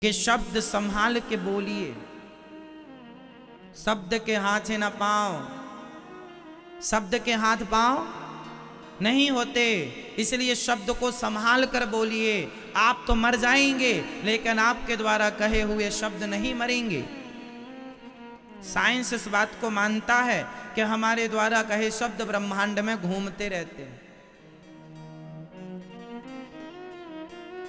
कि शब्द संभाल के बोलिए। शब्द के हाथ न पांव, शब्द के हाथ पांव नहीं होते, इसलिए शब्द को संभाल कर बोलिए। आप तो मर जाएंगे लेकिन आपके द्वारा कहे हुए शब्द नहीं मरेंगे। साइंस इस बात को मानता है कि हमारे द्वारा कहे शब्द ब्रह्मांड में घूमते रहते हैं।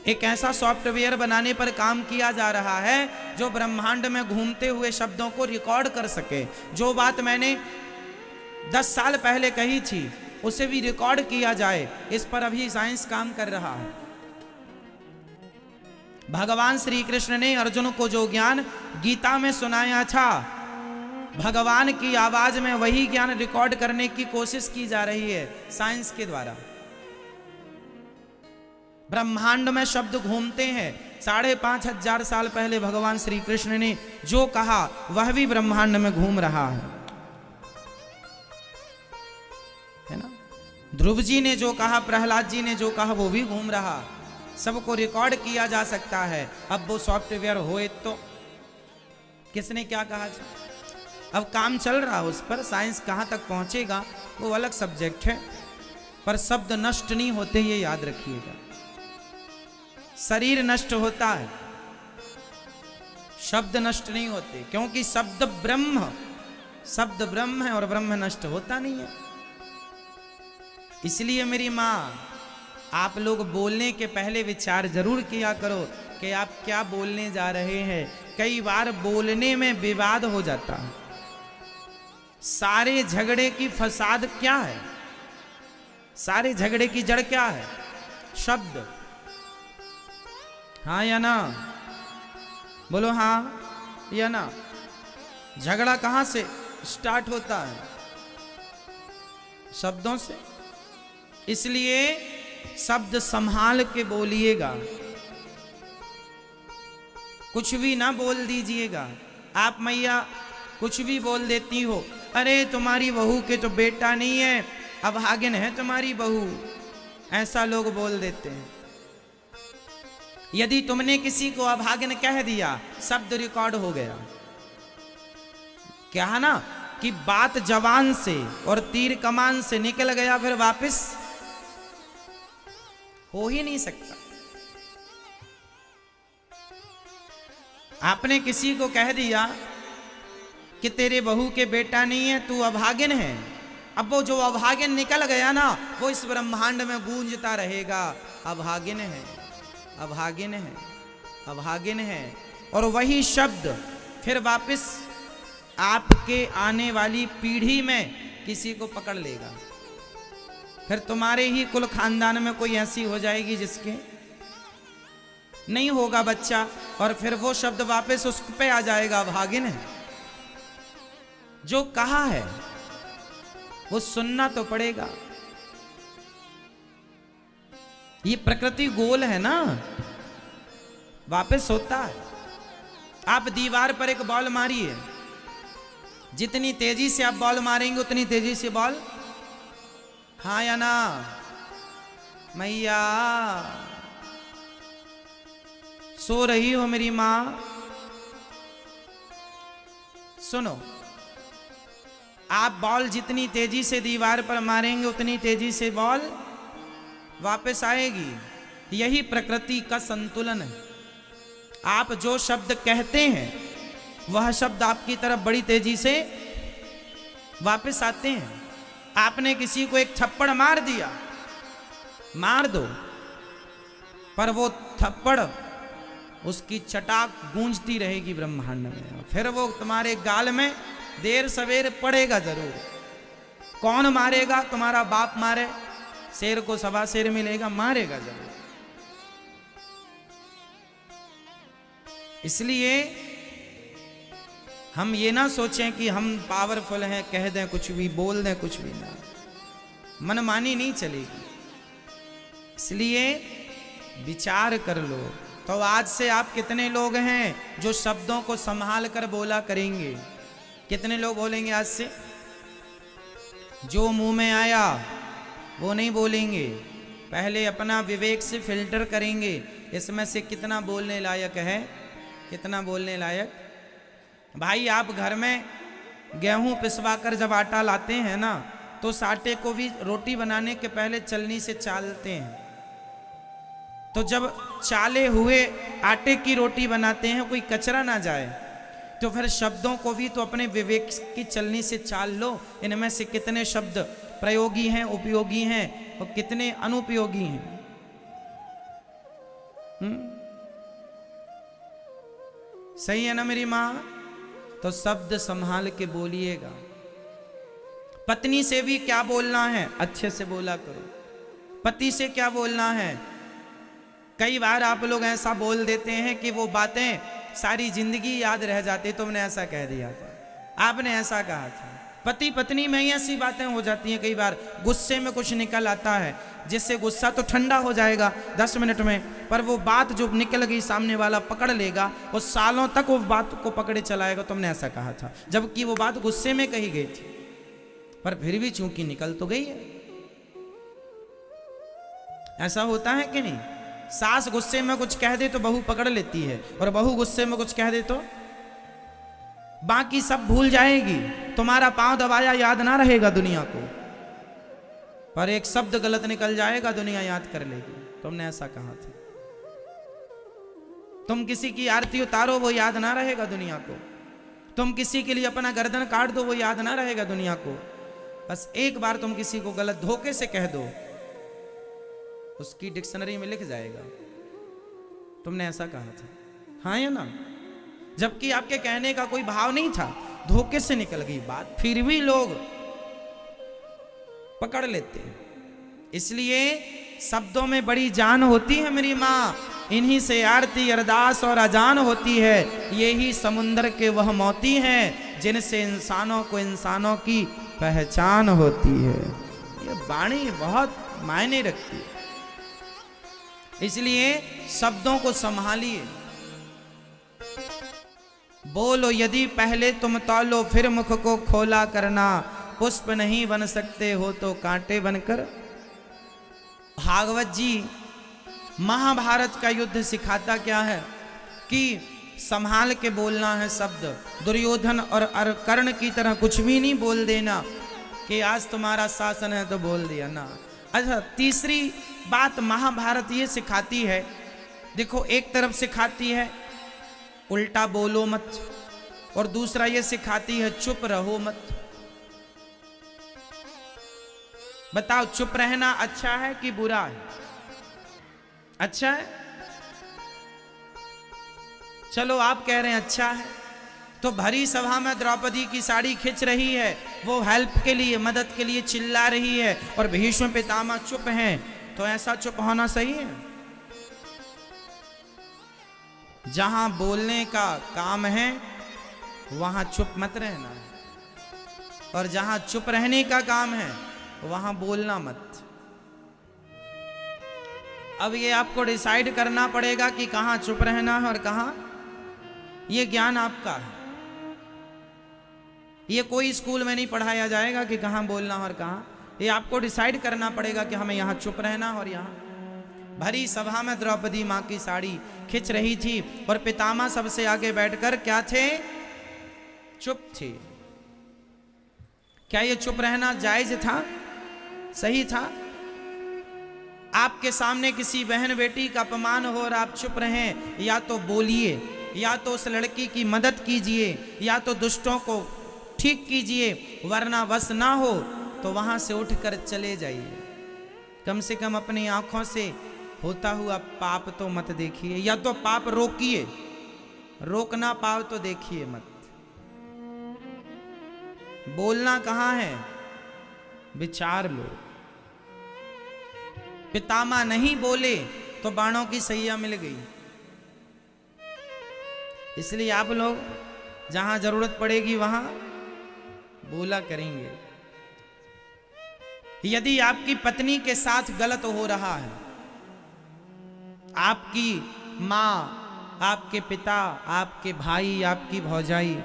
एक ऐसा सॉफ्टवेयर बनाने पर काम किया जा रहा है जो ब्रह्मांड में घूमते हुए शब्दों को रिकॉर्ड कर सके। जो बात मैंने 10 साल पहले कही थी उसे भी रिकॉर्ड किया जाए, इस पर अभी साइंस काम कर रहा है। भगवान श्री कृष्ण ने अर्जुन को जो ज्ञान गीता में सुनाया था, भगवान की आवाज में वही ज्ञान रिकॉर्ड करने की कोशिश की जा रही है साइंस के द्वारा। ब्रह्मांड में शब्द घूमते हैं। 5,500 साल पहले भगवान श्री कृष्ण ने जो कहा वह भी ब्रह्मांड में घूम रहा है ना। ध्रुव जी ने जो कहा, प्रहलाद जी ने जो कहा वो भी घूम रहा। सबको रिकॉर्ड किया जा सकता है। अब वो सॉफ्टवेयर होए तो किसने क्या कहा था, अब काम चल रहा उस पर। साइंस कहां तक पहुंचेगा वो अलग सब्जेक्ट है, पर शब्द नष्ट नहीं होते ये याद रखिएगा। शरीर नष्ट होता है, शब्द नष्ट नहीं होते, क्योंकि शब्द ब्रह्म है और ब्रह्म नष्ट होता नहीं है। इसलिए मेरी माँ, आप लोग बोलने के पहले विचार जरूर किया करो कि आप क्या बोलने जा रहे हैं। कई बार बोलने में विवाद हो जाता है। सारे झगड़े की फसाद क्या है, सारे झगड़े की जड़ क्या है? शब्द। हाँ या ना? बोलो हाँ या ना। झगड़ा कहां से स्टार्ट होता है? शब्दों से। इसलिए शब्द संभाल के बोलिएगा, कुछ भी ना बोल दीजिएगा। आप मैया कुछ भी बोल देती हो, अरे तुम्हारी बहू के तो बेटा नहीं है, अभागिन है तुम्हारी बहू, ऐसा लोग बोल देते हैं। यदि तुमने किसी को अभागिन कह दिया, शब्द रिकॉर्ड हो गया। क्या है ना कि बात जवान से और तीर कमान से निकल गया, फिर वापस हो ही नहीं सकता। आपने किसी को कह दिया कि तेरे बहू के बेटा नहीं है, तू अभागिन है। अब वो जो अभागिन निकल गया ना, वो इस ब्रह्मांड में गूंजता रहेगा, अभागिन है, अभागिन है, अभागिन है। और वही शब्द फिर वापस आपके आने वाली पीढ़ी में किसी को पकड़ लेगा। फिर तुम्हारे ही कुल खानदान में कोई ऐसी हो जाएगी जिसके नहीं होगा बच्चा, और फिर वो शब्द वापस उस पे आ जाएगा, अभागिन है। जो कहा है वो सुनना तो पड़ेगा। ये प्रकृति गोल है ना, वापस होता है। आप दीवार पर एक बॉल मारिए, जितनी तेजी से आप बॉल मारेंगे उतनी तेजी से बॉल, हाँ या ना मैया? सो रही हो मेरी मां? सुनो, आप बॉल जितनी तेजी से दीवार पर मारेंगे उतनी तेजी से बॉल वापस आएगी। यही प्रकृति का संतुलन है। आप जो शब्द कहते हैं वह शब्द आपकी तरफ बड़ी तेजी से वापस आते हैं। आपने किसी को एक थप्पड़ मार दिया, मार दो, पर वो थप्पड़ उसकी चटाक गूंजती रहेगी ब्रह्मांड में, फिर वो तुम्हारे गाल में देर सवेर पड़ेगा जरूर। कौन मारेगा? तुम्हारा बाप मारे, शेर को सवा शेर मिलेगा, मारेगा जरूर। इसलिए हम ये ना सोचें कि हम पावरफुल हैं, कह दें कुछ भी, बोल दें कुछ भी, ना, मनमानी नहीं चलेगी। इसलिए विचार कर लो। तो आज से आप कितने लोग हैं जो शब्दों को संभाल कर बोला करेंगे? कितने लोग बोलेंगे आज से? जो मुंह में आया वो नहीं बोलेंगे, पहले अपना विवेक से फिल्टर करेंगे, इसमें से कितना बोलने लायक है कितना बोलने लायक। भाई आप घर में गेहूं पिसवा कर जब आटा लाते हैं ना, तो उस आटे को भी रोटी बनाने के पहले चलनी से चालते हैं। तो जब चाले हुए आटे की रोटी बनाते हैं, कोई कचरा ना जाए, तो फिर शब्दों को भी तो अपने विवेक की चलनी से चाल लो। इनमें से कितने शब्द प्रयोगी हैं, उपयोगी हैं, और कितने अनुपयोगी हैं। सही है ना मेरी माँ? तो शब्द संभाल के बोलिएगा। पत्नी से भी क्या बोलना है, अच्छे से बोला करो। पति से क्या बोलना है, कई बार आप लोग ऐसा बोल देते हैं कि वो बातें सारी जिंदगी याद रह जाती। तुमने ऐसा कह दिया था, आपने ऐसा कहा था। पति पत्नी में ही ऐसी बातें हो जाती हैं। कई बार गुस्से में कुछ निकल आता है, जिससे गुस्सा तो ठंडा हो जाएगा 10 मिनट में, पर वो बात जो निकल गई सामने वाला पकड़ लेगा, वो सालों तक वो बात को पकड़े चलाएगा। तुमने ऐसा कहा था, जबकि वो बात गुस्से में कही गई थी, पर फिर भी चूंकि निकल तो गई है। ऐसा होता है कि नहीं? सास गुस्से में कुछ कह दे तो बहू पकड़ लेती है, और बहू गुस्से में कुछ कह दे तो बाकी सब भूल जाएगी। तुम्हारा पांव दबाया याद ना रहेगा दुनिया को, पर एक शब्द गलत निकल जाएगा, दुनिया याद कर लेगी। तुमने ऐसा कहा था। तुम किसी की आरती उतारो, वो याद ना रहेगा दुनिया को। तुम किसी के लिए अपना गर्दन काट दो, वो याद ना रहेगा दुनिया को। बस एक बार तुम किसी को गलत धोखे से कह दो, उसकी डिक्शनरी में लिख जाएगा तुमने ऐसा कहा था। हाँ या ना? जबकि आपके कहने का कोई भाव नहीं था, धोखे से निकल गई बात, फिर भी लोग पकड़ लेते हैं। इसलिए शब्दों में बड़ी जान होती है मेरी माँ। इन्हीं से आरती अरदास और अजान होती है। यही समुंदर के वह मोती हैं, जिनसे इंसानों को इंसानों की पहचान होती है। ये वाणी बहुत मायने रखती है। इसलिए शब्दों को संभालिए। बोलो यदि पहले तुम तौलो, फिर मुख को खोला करना। पुष्प नहीं बन सकते हो तो कांटे बनकर। भागवत जी महाभारत का युद्ध सिखाता क्या है कि संभाल के बोलना है शब्द। दुर्योधन और कर्ण की तरह कुछ भी नहीं बोल देना कि आज तुम्हारा शासन है तो बोल दिया ना। अच्छा, तीसरी बात महाभारत ये सिखाती है, देखो एक तरफ सिखाती है उल्टा बोलो मत, और दूसरा ये सिखाती है चुप रहो मत। बताओ चुप रहना अच्छा है कि बुरा है? अच्छा है। चलो आप कह रहे हैं अच्छा है, तो भरी सभा में द्रौपदी की साड़ी खिंच रही है, वो हेल्प के लिए मदद के लिए चिल्ला रही है, और भीष्म पितामह चुप हैं, तो ऐसा चुप होना सही है? जहां बोलने का काम है वहां चुप मत रहना है, और जहां चुप रहने का काम है वहां बोलना मत। अब ये आपको डिसाइड करना पड़ेगा कि कहां चुप रहना है और कहां। ये ज्ञान आपका है, ये कोई स्कूल में नहीं पढ़ाया जाएगा कि कहां बोलना और कहां। ये आपको डिसाइड करना पड़ेगा कि हमें यहां चुप रहना और यहां। भरी सभा में द्रौपदी मां की साड़ी खिंच रही थी, और पितामह सबसे आगे बैठकर क्या थे? चुप थे। क्या ये चुप रहना जायज था? सही था? आपके सामने किसी बहन बेटी का अपमान हो और आप चुप रहें, या तो बोलिए, या तो उस लड़की की मदद कीजिए, या तो दुष्टों को ठीक कीजिए, वरना बस ना हो तो वहां से उठकर चले जाइए। कम से कम अपनी आंखों से होता हुआ पाप तो मत देखिए, या तो पाप रोकिए, रोक ना पाओ तो देखिए मत। बोलना कहां है? विचार लो। पितामह नहीं बोले तो बाणों की सैया मिल गई। इसलिए आप लोग जहां जरूरत पड़ेगी वहां बोला करेंगे। यदि आपकी पत्नी के साथ गलत हो रहा है, आपकी मां, आपके पिता, आपके भाई, आपकी भौजाई,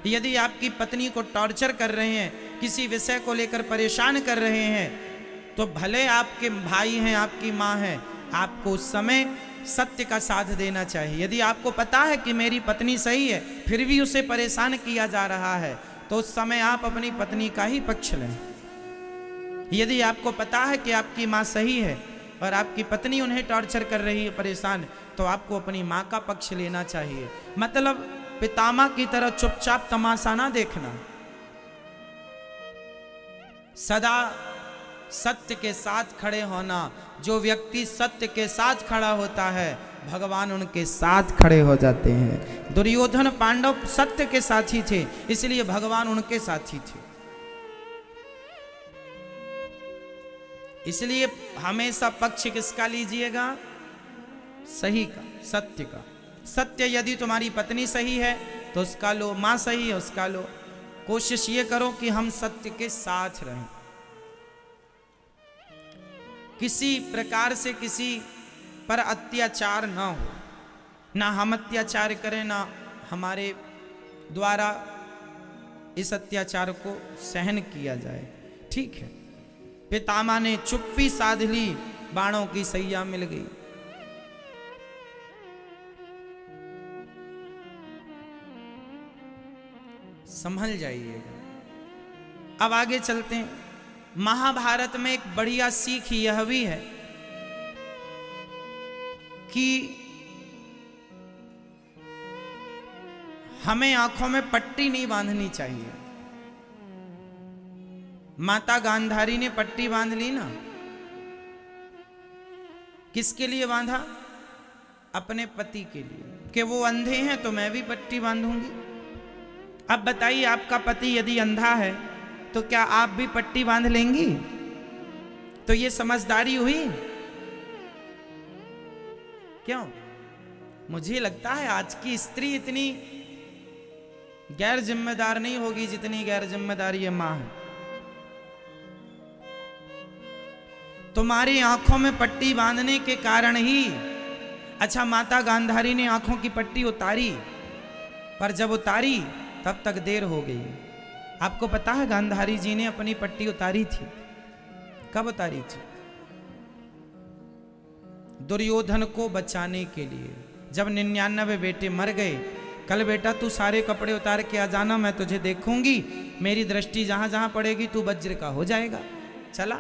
यदि आपकी पत्नी को टॉर्चर कर रहे हैं, किसी विषय को लेकर परेशान कर रहे हैं, तो भले आपके भाई हैं, आपकी मां है, आपको उस समय सत्य का साथ देना चाहिए। यदि आपको पता है कि मेरी पत्नी सही है फिर भी उसे परेशान किया जा रहा है तो उस समय आप अपनी पत्नी का ही पक्ष लें। यदि आपको पता है कि आपकी माँ सही है और आपकी पत्नी उन्हें टॉर्चर कर रही है, परेशान, तो आपको अपनी माँ का पक्ष लेना चाहिए। मतलब पितामह की तरह चुपचाप तमाशा ना देखना, सदा सत्य के साथ खड़े होना। जो व्यक्ति सत्य के साथ खड़ा होता है भगवान उनके साथ खड़े हो जाते हैं। दुर्योधन पांडव सत्य के साथी थे, इसलिए भगवान उनके साथी थे। इसलिए हमेशा पक्ष किसका लीजिएगा? सही का, सत्य का। सत्य यदि तुम्हारी पत्नी सही है तो उसका लो, माँ सही है उसका लो। कोशिश ये करो कि हम सत्य के साथ रहें, किसी प्रकार से किसी पर अत्याचार ना हो, ना हम अत्याचार करें ना हमारे द्वारा इस अत्याचार को सहन किया जाए। ठीक है, पितामह ने चुप्पी साध ली, बाणों की सैया मिल गई। संभल जाइएगा। अब आगे चलते हैं। महाभारत में एक बढ़िया सीख यह भी है कि हमें आंखों में पट्टी नहीं बांधनी चाहिए। माता गांधारी ने पट्टी बांध ली ना, किसके लिए बांधा? अपने पति के लिए, कि वो अंधे हैं तो मैं भी पट्टी बांधूंगी। अब बताइए, आपका पति यदि अंधा है तो क्या आप भी पट्टी बांध लेंगी? तो ये समझदारी हुई? क्यों? मुझे लगता है आज की स्त्री इतनी गैर जिम्मेदार नहीं होगी जितनी गैर जिम्मेदार ये मां है। तुम्हारी आंखों में पट्टी बांधने के कारण ही, अच्छा माता गांधारी ने आंखों की पट्टी उतारी, पर जब उतारी तब तक देर हो गई। आपको पता है गांधारी जी ने अपनी पट्टी उतारी थी, कब उतारी थी? दुर्योधन को बचाने के लिए। जब 99 बेटे मर गए, कल बेटा तू सारे कपड़े उतार के आ जाना, मैं तुझे देखूंगी, मेरी दृष्टि जहां जहां पड़ेगी तू वज्र का हो जाएगा। चला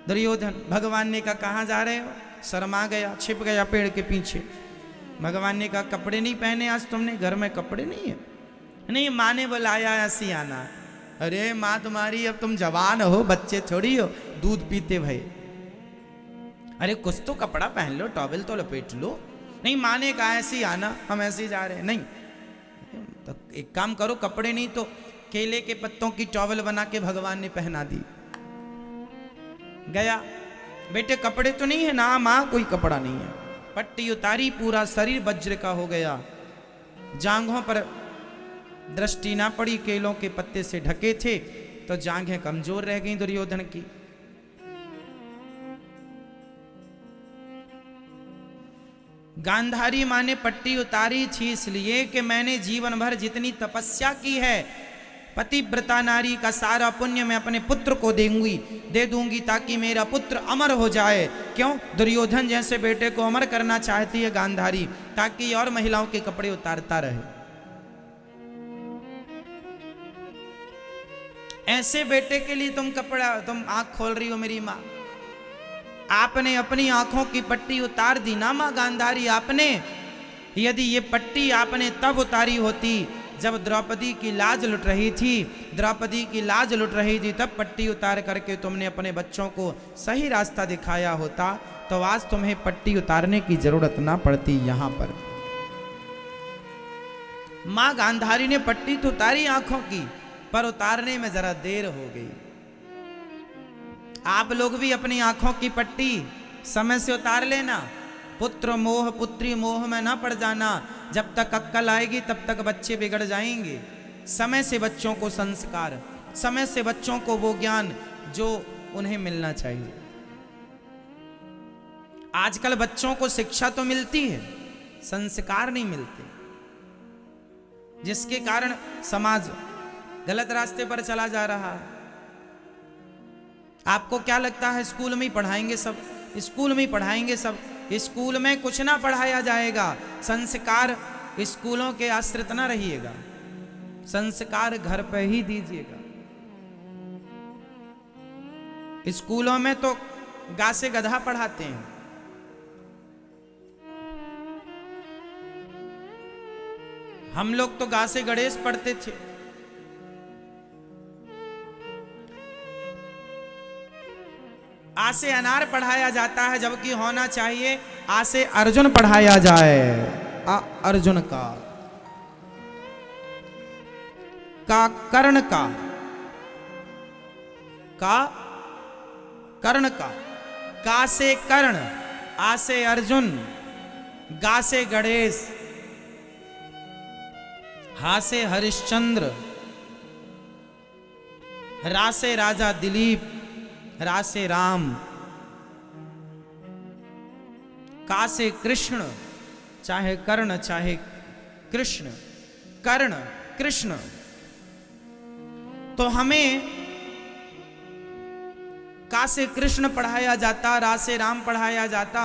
दुर्योधन। भगवान ने कहा कहां जा रहे हो? शर्मा गया, छिप गया पेड़ के पीछे। भगवान ने कहा कपड़े नहीं पहने आज तुमने? घर में कपड़े नहीं है? नहीं, माँ ने बुलाया ऐसी आना। अरे माँ तुम्हारी, अब तुम जवान हो, बच्चे थोड़ी हो, दूध पीते भाई। अरे कुछ तो कपड़ा पहन लो, टॉवेल तो लपेट लो। नहीं, माँ ने कहा ऐसी आना, हम ऐसे ही जा रहे हैं। नहीं, तो एक काम करो, कपड़े नहीं तो केले के पत्तों की टॉवेल बना के भगवान ने पहना दी। गया, बेटे कपड़े तो नहीं है ना? माँ कोई कपड़ा नहीं है। पट्टी उतारी, पूरा शरीर वज्र का हो गया, जांघों पर दृष्टि ना पड़ी, केलों के पत्ते से ढके थे तो जांघें कमजोर रह गईं दुर्योधन की। गांधारी मां ने पट्टी उतारी थी इसलिए कि मैंने जीवन भर जितनी तपस्या की है, पतिव्रता नारी का सारा पुण्य मैं अपने पुत्र को दे दूंगी ताकि मेरा पुत्र अमर हो जाए। क्यों? दुर्योधन जैसे बेटे को अमर करना चाहती है गांधारी, ताकि और महिलाओं के कपड़े उतारता रहे। ऐसे बेटे के लिए तुम आंख खोल रही हो मेरी माँ। आपने अपनी आंखों की पट्टी उतार दी ना माँ गांधारी आपने। यदि ये पट्टी आपने तब उतारी होती जब द्रौपदी की लाज लुट रही थी, द्रौपदी की लाज लुट रही थी, तब पट्टी उतार करके तुमने अपने बच्चों को सही रास्ता दिखाया होता, तो आज तुम्हें पट्टी उतारने की जरूरत ना पड़ती। यहां पर मां गांधारी ने पट्टी तो उतारी आंखों की, पर उतारने में जरा देर हो गई। आप लोग भी अपनी आंखों की पट्टी समय से उतार लेना। पुत्र मोह पुत्री मोह में ना पड़ जाना। जब तक अक्कल आएगी तब तक बच्चे बिगड़ जाएंगे। समय से बच्चों को संस्कार, समय से बच्चों को वो ज्ञान जो उन्हें मिलना चाहिए। आजकल बच्चों को शिक्षा तो मिलती है, संस्कार नहीं मिलते, जिसके कारण समाज गलत रास्ते पर चला जा रहा है। आपको क्या लगता है स्कूल में ही पढ़ाएंगे सब? स्कूल में ही पढ़ाएंगे सब, स्कूल में कुछ ना पढ़ाया जाएगा, संस्कार स्कूलों के आश्रित ना रहिएगा, संस्कार घर पे ही दीजिएगा। स्कूलों में तो गा से गधा पढ़ाते हैं। हम लोग तो गा से गणेश पढ़ते थे। आ से अनार पढ़ाया जाता है, जबकि होना चाहिए आ से अर्जुन पढ़ाया जाए। अर्जुन का कर्ण का से कर्ण, आ से अर्जुन, गा से गणेश, हा से हरिश्चंद्र, रा से राजा दिलीप, रा से राम, का से कृष्ण, चाहे कर्ण चाहे कृष्ण, कर्ण कृष्ण। तो हमें का से कृष्ण पढ़ाया जाता, रा से राम पढ़ाया जाता,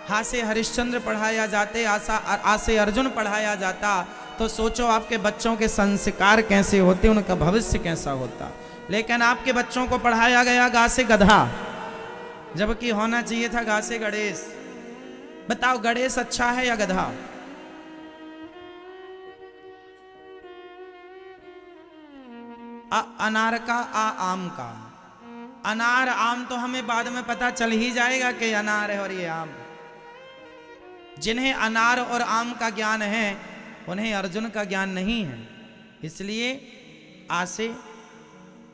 हा से हरिश्चंद्र पढ़ाया जाते, आ से अर्जुन पढ़ाया जाता, तो सोचो आपके बच्चों के संस्कार कैसे होते, उनका भविष्य कैसा होता। लेकिन आपके बच्चों को पढ़ाया गया गा से गधा, जबकि होना चाहिए था गा से गणेश। बताओ गणेश अच्छा है या गधा? अनार का आम का। अनार आम तो हमें बाद में पता चल ही जाएगा कि अनार है और ये आम। जिन्हें अनार और आम का ज्ञान है उन्हें अर्जुन का ज्ञान नहीं है, इसलिए आ से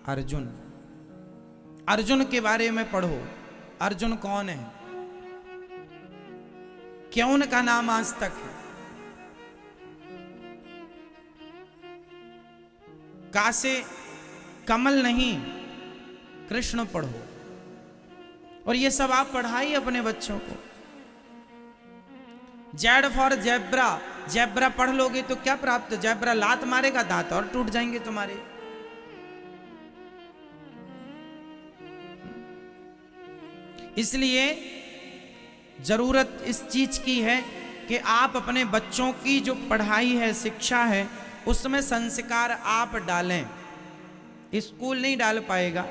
अर्जुन। अर्जुन के बारे में पढ़ो। अर्जुन कौन है, क्यों उनका नाम आज तक है? का से कमल नहीं, कृष्ण पढ़ो। और ये सब आप पढ़ाइए अपने बच्चों को। जेड फॉर जेब्रा, जेब्रा पढ़ लोगे तो क्या प्राप्त? जेब्रा लात मारेगा, दांत और टूट जाएंगे तुम्हारे। इसलिए जरूरत इस चीज की है कि आप अपने बच्चों की जो पढ़ाई है, शिक्षा है, उसमें संस्कार आप डालें। स्कूल नहीं डाल पाएगा,